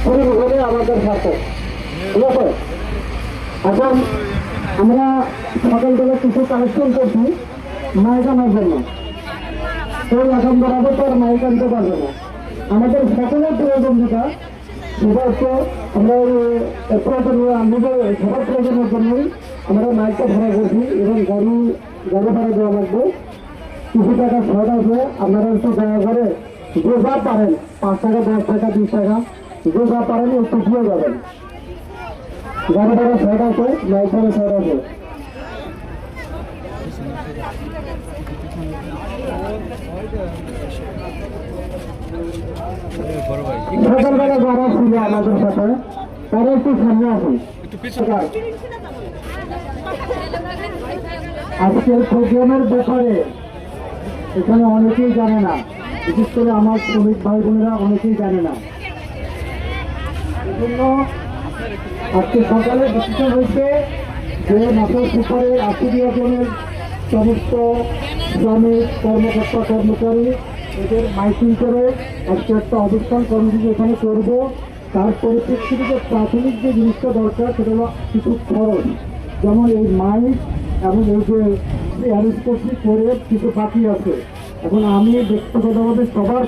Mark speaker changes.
Speaker 1: পরিবেশনে আমাদের সাথে ঠিক আছে। এখন আমরা সকালবেলা কিছু কালেকশন করছি মাইক আনার জন্য। কেউ এখন বরাবর তো আর মাইক আনতে পারবে না। আমাদের সকলের প্রয়োজন যেটা সেটা হচ্ছে আমরা নিজের সবার প্রয়োজনের জন্যই আমরা মাইকটা ভাড়া করছি এবং গাড়ি ভাড়া দেওয়া লাগবে। কিছু টাকা শর্ট আছে, আপনারা একটু দয়া করে যে যা পারেন 5 টাকা 10 টাকা 20 টাকা যে যা পারেন একটু দিয়ে যাবেন। গাড়ি ভাড়া শর্ট আছে, মাইক ভাড়া শর্ট আছে। সকালবেলা যারা ছিল আমাদের সাথে তারা একটু সামনে আসুন। আজকের প্রোগ্রামের ব্যাপারে এখানে অনেকেই জানে না, বিশেষ করে আমার শ্রমিক ভাই বোনেরা অনেকেই জানে না। এজন্য আজকে সকালে ডিসিশন হয়েছে যে নাটোর সুপারের 80 জনের সমস্ত শ্রমিক কর্মকর্তা কর্মচারী এদের মাইকিং করে আজকে একটা অবস্থান কর্মসূচি এখানে করব। তার পরিপ্রেক্ষিতে যে প্রাথমিক যে জিনিসটা দরকার সেটা হলো কিছু খরচ, যেমন এই মাইক এবং এই যে অ্যারেঞ্জ করছি করে কিছু বাকি আছে। এখন আমি ব্যক্তিগতভাবে সবার